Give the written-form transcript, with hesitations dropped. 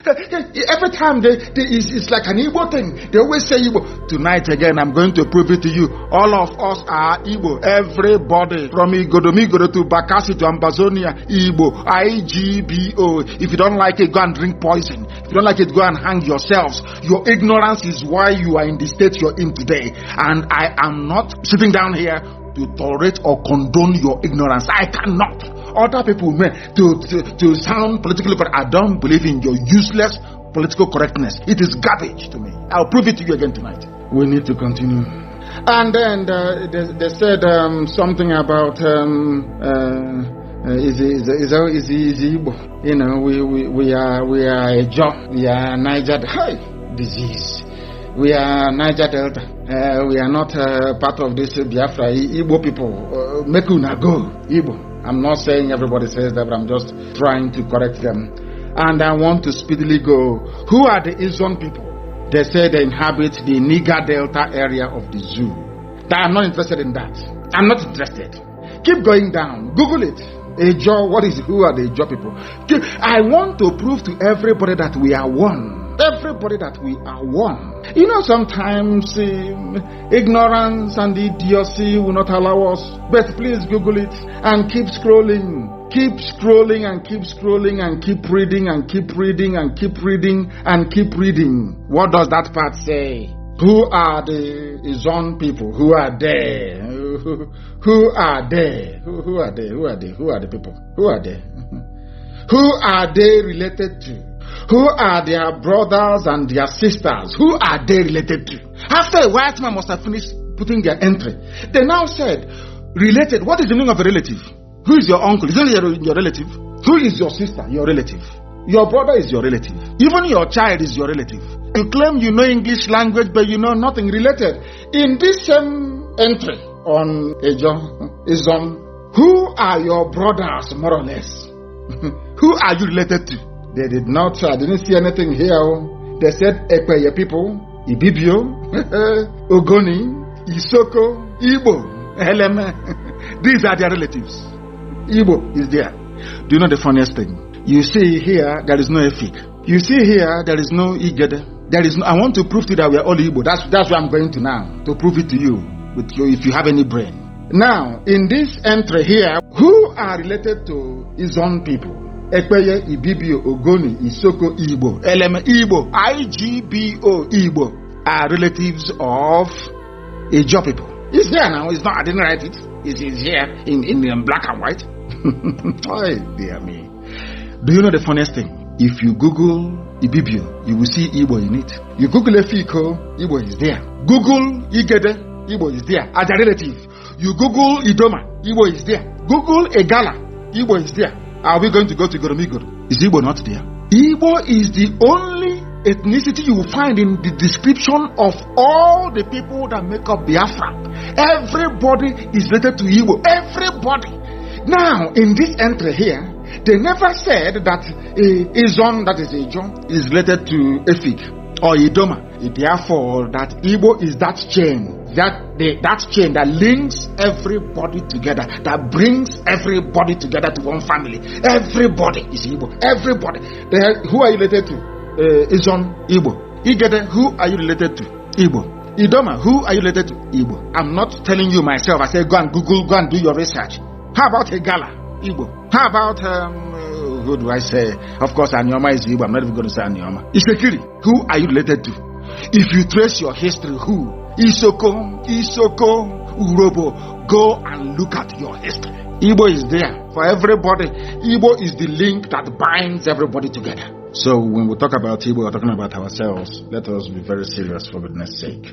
Every time it's like an Igbo thing. They always say Igbo. Tonight again, I'm going to prove it to you. All of us are Igbo. Everybody from Igodomigodo to Bakassi to Ambazonia, Igbo. IGBO. If you don't like it, go and drink poison. If you don't like it, go and hang yourselves. Your ignorance is why you are in the state you're in today. And I am not sitting down here to tolerate or condone your ignorance. I cannot. Other people may to sound politically correct. I don't believe in your useless political correctness. It is garbage to me. I'll prove it to you again tonight. We need to continue. And then they said something about is Igbo. You know, we are a job. We are Niger disease. We are Niger Delta. We are not part of this Biafra. Igbo people. Make una go. Igbo. I'm not saying everybody says that, but I'm just trying to correct them. And I want to speedily go. Who are the Izon people? They say they inhabit the Niger Delta area of the zoo. I'm not interested in that. I'm not interested. Keep going down. Google it. Ejo, who are the Ejo people? I want to prove to everybody that we are one. Everybody that we are one. You know, sometimes ignorance and idiocy will not allow us. But please Google it and keep scrolling. Keep scrolling and keep scrolling and keep reading and keep reading and keep reading and keep reading. What does that part say? Who are the Izon people? Who are they? Who are they? Who are they? Who are they? Who are the people? Who are they? Who are they related to? Who are their brothers and their sisters? Who are they related to? After a white man must have finished putting their entry, they now said, related. What is the meaning of a relative? Who is your uncle? Isn't it your relative? Who is your sister? Your relative. Your brother is your relative. Even your child is your relative. You claim you know English language, but you know nothing related. In this same entry on Ejo, Izon, who are your brothers, more or less? Who are you related to? They did not, I didn't see anything here. They said Ekpeye people, Ibibio, Ogoni, Isoko, Igbo, Eleme. These are their relatives. Igbo is there. Do you know the funniest thing? You see here, there is no Efik. You see here, there is no Igede. There is no, I want to prove to you that we are all Igbo. That's where I'm going to now, to prove it to you, if you have any brain. Now, in this entry here, who are related to Izon people? Ekpeye, Ibibio, Ogoni, Isoko, Igbo, Eleme, Igbo, IGBO, Igbo are relatives of Ejo people. It's here now. It's not. I didn't write it. It's here in black and white. Oh dear me. Do you know the funniest thing? If you Google Ibibio, you will see Igbo in it. You Google Efiko, Igbo is there. Google Igede, Igbo is there as a relative. You Google Idoma, Igbo is there. Google Egala, Igbo is there. Are we going to go to Igodomigodo? Is Igbo not there? Igbo is the only ethnicity you will find in the description of all the people that make up Biafra. Everybody is related to Igbo. Everybody. Now, in this entry here, they never said that Izon, that is Ejo, is related to Efik or Idoma. Therefore, that Igbo is that chain. That chain that links everybody together, that brings everybody together to one family. Everybody is Igbo. Everybody. Who are you related to? Izon, Igbo. Igede, who are you related to? Igbo. Idoma, who are you related to? Igbo. I'm not telling you myself. I say go and Google, go and do your research. How about Egala? Igbo. How about who do I say? Of course, Anyoma is Igbo. I'm not even going to say Anyoma. Isekiri, who are you related to? If you trace your history, who? Isoko, Urobo, go and look at your history. Igbo is there for everybody. Igbo is the link that binds everybody together. So when we talk about Igbo, we're talking about ourselves. Let us be very serious for goodness sake.